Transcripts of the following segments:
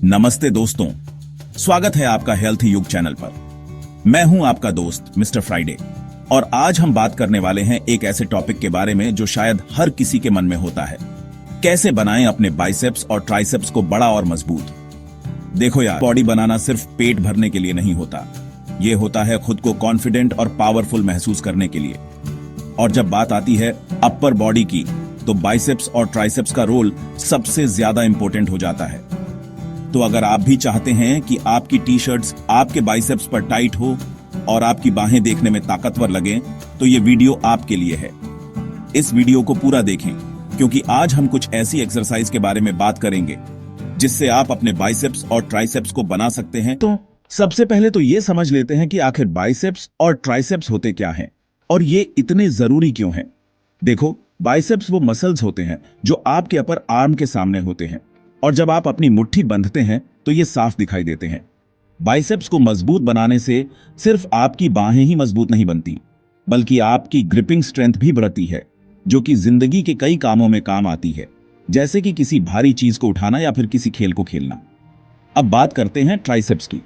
नमस्ते दोस्तों, स्वागत है आपका हेल्थ युग चैनल पर। मैं हूं आपका दोस्त मिस्टर फ्राइडे और आज हम बात करने वाले हैं एक ऐसे टॉपिक के बारे में जो शायद हर किसी के मन में होता है। कैसे बनाएं अपने बाइसेप्स और ट्राइसेप्स को बड़ा और मजबूत। देखो यार, बॉडी बनाना सिर्फ पेट भरने के लिए नहीं होता, ये होता है खुद को कॉन्फिडेंट और पावरफुल महसूस करने के लिए। और जब बात आती है अपर बॉडी की, तो बाइसेप्स और ट्राइसेप्स का रोल सबसे ज्यादा इंपॉर्टेंट हो जाता है। तो अगर आप भी चाहते हैं कि आपकी टी शर्ट्स आपके बाइसेप्स पर टाइट हो और आपकी बाहें देखने में ताकतवर लगें, तो ये वीडियो आपके लिए है। इस वीडियो को पूरा देखें क्योंकि आज हम कुछ ऐसी एक्सरसाइज के बारे में बात करेंगे जिससे आप अपने बाइसेप्स और ट्राइसेप्स को बना सकते हैं। तो सबसे पहले तो ये समझ लेते हैं कि आखिर बाइसेप्स और ट्राइसेप्स होते क्या हैं और ये इतने जरूरी क्यों हैं। देखो, बाइसेप्स वो मसल्स होते हैं जो आपके अपर आर्म के सामने होते हैं और जब आप अपनी मुट्ठी बंधते हैं तो ये साफ दिखाई देते हैं। बाइसेप्स को मजबूत बनाने से सिर्फ आपकी बाहें ही मजबूत नहीं बनती, बल्कि आपकी ग्रिपिंग स्ट्रेंथ भी बढ़ती है, जो कि जिंदगी के कई कामों में काम आती है, जैसे कि किसी भारी चीज को उठाना या फिर किसी खेल को खेलना। अब बात करते हैं ट्राइसेप्स की।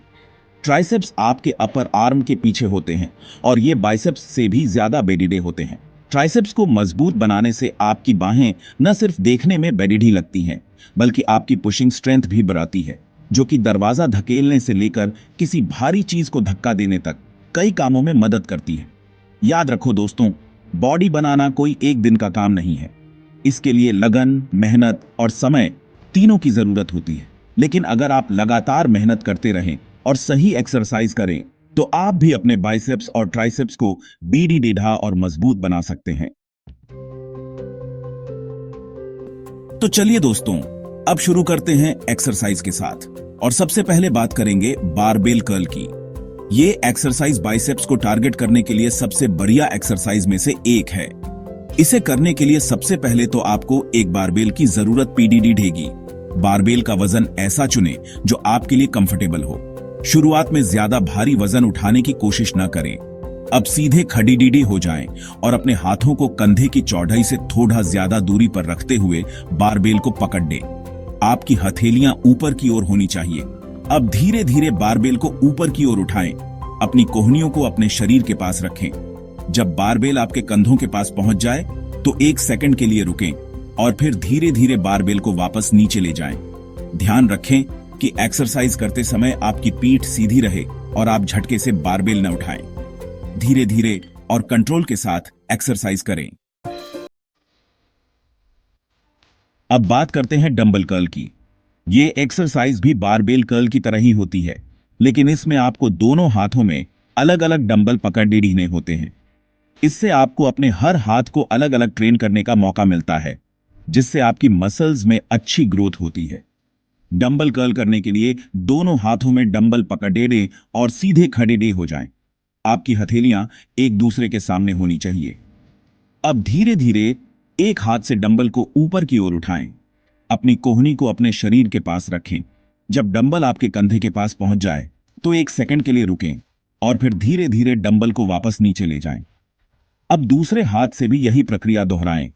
ट्राइसेप्स आपके अपर आर्म के पीछे होते हैं और ये बाइसेप्स से भी ज्यादा बेडिडे होते हैं। ट्राइसेप्स को मजबूत बनाने से आपकी बाहें न सिर्फ देखने में बेडिडी लगती हैं, बल्कि आपकी पुशिंग स्ट्रेंथ भी बढ़ाती है, जो कि दरवाजा धकेलने से लेकर किसी भारी चीज को धक्का देने तक कई कामों में मदद करती है। याद रखो दोस्तों, बॉडी बनाना कोई एक दिन का काम नहीं है। इसके लिए लगन, मेहनत और समय तीनों की जरूरत होती है। लेकिन अगर आप लगातार मेहनत करते रहें और सही एक्सरसाइज करें, तो आप भी अपने बाइसेप्स और ट्राइसेप्स को बीढ़ा और मजबूत बना सकते हैं। तो चलिए दोस्तों, अब शुरू करते हैं एक्सरसाइज के साथ। और सबसे पहले बात करेंगे बारबेल कर्ल की। ये एक्सरसाइज बाइसेप्स को टारगेट करने के लिए सबसे बढ़िया एक्सरसाइज में से एक है। इसे करने के लिए सबसे पहले तो आपको एक बारबेल की जरूरत पड़ेगी। बारबेल का वजन ऐसा चुनें जो आपके लिए कंफर्टेबल हो। शुरुआत में ज्यादा भारी वजन उठाने की कोशिश न करें। अब सीधे खड़ी हो जाएं और अपने हाथों को कंधे की चौड़ाई से थोड़ा ज्यादा दूरी पर रखते हुए बारबेल को पकड़ लें। आपकी हथेलियां ऊपर की ओर होनी चाहिए। अब धीरे धीरे बारबेल को ऊपर की ओर उठाएं। अपनी कोहनियों को अपने शरीर के पास रखें। जब बारबेल आपके कंधों के पास पहुंच जाए तो 1 सेकंड के लिए रुकें और फिर धीरे धीरे बारबेल को वापस नीचे ले जाएं। ध्यान रखें कि एक्सरसाइज करते समय आपकी पीठ सीधी रहे और आप झटके से बारबेल न उठाएं। धीरे धीरे और कंट्रोल के साथ एक्सरसाइज करें। अब बात करते हैं डंबल कर्ल की। ये एक्सरसाइज भी बारबेल कर्ल की तरह ही होती है, लेकिन इसमें आपको दोनों हाथों में अलग अलग डंबल पकड़ने होते हैं। इससे आपको अपने हर हाथ को अलग अलग ट्रेन करने का मौका मिलता है, जिससे आपकी मसल्स में अच्छी ग्रोथ होती है। डंबल कर्ल करने के लिए दोनों हाथों में डंबल पकड़े और सीधे खड़े हो जाएं। आपकी हथेलियां एक दूसरे के सामने होनी चाहिए। अब धीरे धीरे एक हाथ से डंबल को ऊपर की ओर उठाएं। अपनी कोहनी को अपने शरीर के पास रखें। जब डंबल आपके कंधे के पास पहुंच जाए तो 1 सेकंड के लिए रुकें और फिर धीरे धीरे डंबल को वापस नीचे ले जाएं। अब दूसरे हाथ से भी यही प्रक्रिया दोहराएं।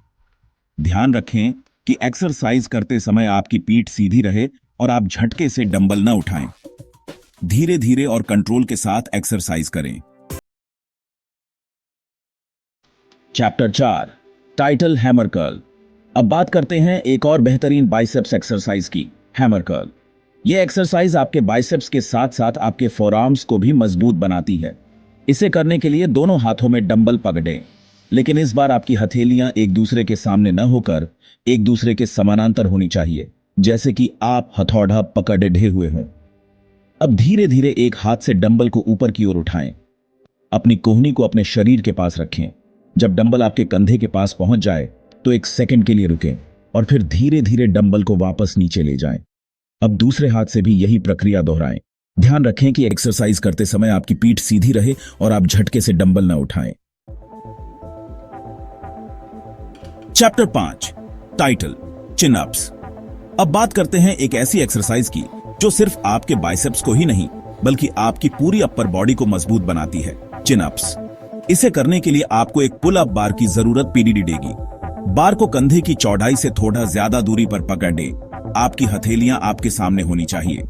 ध्यान रखें कि एक्सरसाइज करते समय आपकी पीठ सीधी रहे और आप झटके से डंबल न उठाएं। धीरे धीरे और कंट्रोल के साथ एक्सरसाइज करें। Chapter 4, title hammer curl. अब बात करते हैं एक और बेहतरीन बाइसेप्स एक्सरसाइज की, हैमर कर्ल। यह एक्सरसाइज आपके बाइसेप्स के साथ साथ आपके फोरआर्म्स को भी मजबूत बनाती है। इसे करने के लिए दोनों हाथों में डंबल पकड़ें, लेकिन इस बार आपकी हथेलियां एक दूसरे के सामने न होकर एक दूसरे के समानांतर होनी चाहिए, जैसे कि आप हथौड़ा पकड़े हुए हों। अब धीरे धीरे एक हाथ से डंबल को ऊपर की ओर उठाएं। अपनी कोहनी को अपने शरीर के पास रखें। जब डंबल आपके कंधे के पास पहुंच जाए तो 1 सेकंड के लिए रुकें और फिर धीरे धीरे डंबल को वापस नीचे ले जाएं। अब दूसरे हाथ से भी यही प्रक्रिया दोहराएं। ध्यान रखें कि एक्सरसाइज करते समय आपकी पीठ सीधी रहे और आप झटके से डंबल न उठाएं। Chapter 5, title chin ups. अब बात करते हैं एक ऐसी एक्सरसाइज की जो सिर्फ आपके बाइसेप्स को ही नहीं बल्कि आपकी पूरी अपर बॉडी को मजबूत बनाती है, चिन अप्स। इसे करने के लिए आपको एक पुल अप बार की जरूरत पड़ेगी। बार को कंधे की चौड़ाई से थोड़ा ज्यादा दूरी पर पकड़े आपकी हथेलियां आपके सामने होनी चाहिए।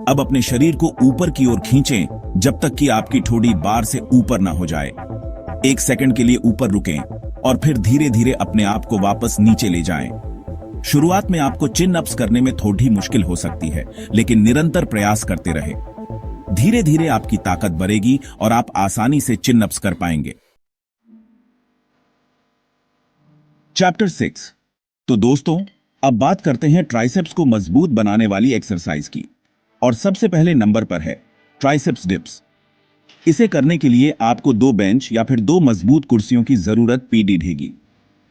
अब अपने शरीर को ऊपर की ओर खींचें जब तक कि आपकी ठोड़ी बार से ऊपर ना हो जाए। 1 सेकंड के लिए ऊपर रुकें और फिर धीरे धीरे अपने आप को वापस नीचे ले जाएं। शुरुआत में आपको चिन अप्स करने में थोड़ी मुश्किल हो सकती है, लेकिन निरंतर प्रयास करते रहे। धीरे धीरे आपकी ताकत बढ़ेगी और आप आसानी से चिन अप्स कर पाएंगे। चैप्टर 6। तो दोस्तों, अब बात करते हैं ट्राइसेप्स को मजबूत बनाने वाली एक्सरसाइज की। और सबसे पहले नंबर पर है ट्राइसेप्स डिप्स। इसे करने के लिए आपको 2 बेंच या फिर 2 मजबूत कुर्सियों की जरूरत पड़ेगी।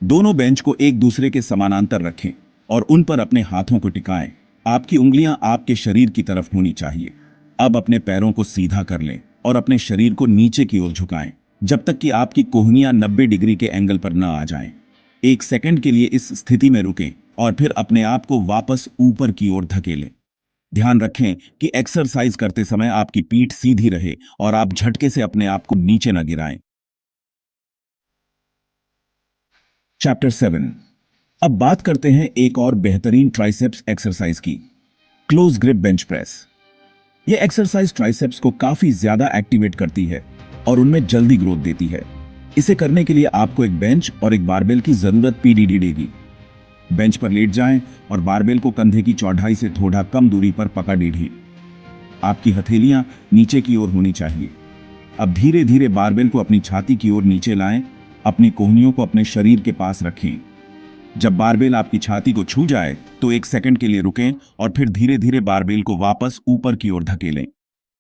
दोनों बेंच को एक दूसरे के समानांतर रखें और उन पर अपने हाथों को टिकाएं। आपकी उंगलियां आपके शरीर की तरफ होनी चाहिए। अब अपने पैरों को सीधा कर लें और अपने शरीर को नीचे की ओर झुकाएं जब तक कि आपकी कोहनियां 90 डिग्री के एंगल पर न आ जाएं। 1 सेकंड के लिए इस स्थिति में रुकें और फिर अपने आप को वापस ऊपर की ओर धकेलें। ध्यान रखें कि एक्सरसाइज करते समय आपकी पीठ सीधी रहे और आप झटके से अपने आप को नीचे न गिराएं। चैप्टर 7। अब बात करते हैं एक और बेहतरीन ट्राइसेप्स एक्सरसाइज की, क्लोज ग्रिप बेंच प्रेस। यह एक्सरसाइज ट्राइसेप्स को काफी ज्यादा एक्टिवेट करती है और उनमें जल्दी ग्रोथ देती है। इसे करने के लिए आपको एक बेंच और एक बारबेल की जरूरत पड़ेगी। बेंच पर लेट जाएं और बारबेल को कंधे की चौड़ाई से थोड़ा कम दूरी पर पकड़ लीजिए। आपकी हथेलियां नीचे की ओर होनी चाहिए। अब धीरे धीरे बारबेल को अपनी छाती की ओर नीचे लाएं। अपनी कोहनियों को अपने शरीर के पास रखें। जब बारबेल आपकी छाती को छू जाए तो 1 सेकंड के लिए रुकें और फिर धीरे धीरे बारबेल को वापस ऊपर की ओर धकेलें।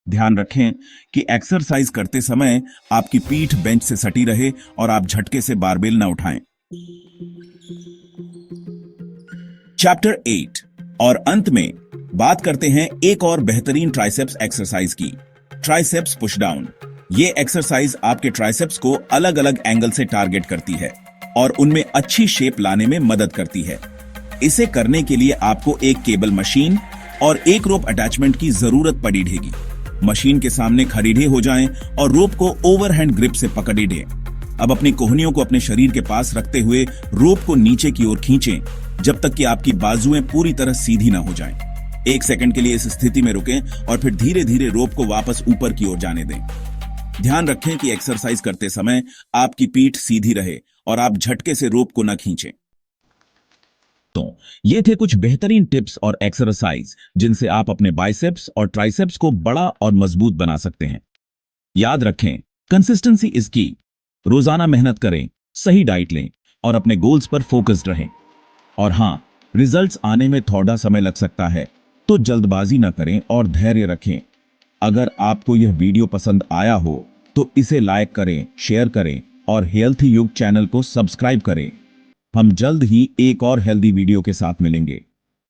ध्यान रखें कि एक्सरसाइज करते समय आपकी पीठ बेंच से सटी रहे और आप झटके से बारबेल न उठाएं। चैप्टर 8। और अंत में बात करते हैं एक और बेहतरीन ट्राइसेप्स एक्सरसाइज की, ट्राइसेप्स पुश डाउन। ये एक्सरसाइज आपके ट्राइसेप्स को अलग अलग एंगल से टारगेट करती है और उनमें अच्छी शेप लाने में मदद करती है। इसे करने के लिए आपको एक केबल मशीन और एक रोप अटैचमेंट की जरूरत पड़ेगी। मशीन के सामने खड़े हो जाएं और रोप को ओवरहैंड ग्रिप से पकड़े दें। अब अपनी कोहनियों को अपने शरीर के पास रखते हुए रोप को नीचे की ओर खींचें जब तक कि आपकी बाजुएं पूरी तरह सीधी ना हो जाएं। 1 सेकंड के लिए इस स्थिति में रुकें और फिर धीरे धीरे रोप को वापस ऊपर की ओर जाने दें। ध्यान रखें कि एक्सरसाइज करते समय आपकी पीठ सीधी रहे और आप झटके से रोप को न खींचें। तो ये थे कुछ बेहतरीन टिप्स और एक्सरसाइज जिनसे आप अपने बाइसेप्स और ट्राइसेप्स को बड़ा और मजबूत बना सकते हैं। याद रखें, कंसिस्टेंसी इज की। रोजाना मेहनत करें, सही डाइट लें और अपने गोल्स पर फोकस्ड रहें। और हां, रिजल्ट्स आने में थोड़ा समय लग सकता है, तो जल्दबाजी न करें और धैर्य रखें। अगर आपको यह वीडियो पसंद आया हो तो इसे लाइक करें, शेयर करें और हेल्थी युग चैनल को सब्सक्राइब करें। हम जल्द ही एक और हेल्दी वीडियो के साथ मिलेंगे।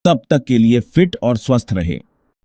तब तक के लिए फिट और स्वस्थ रहें।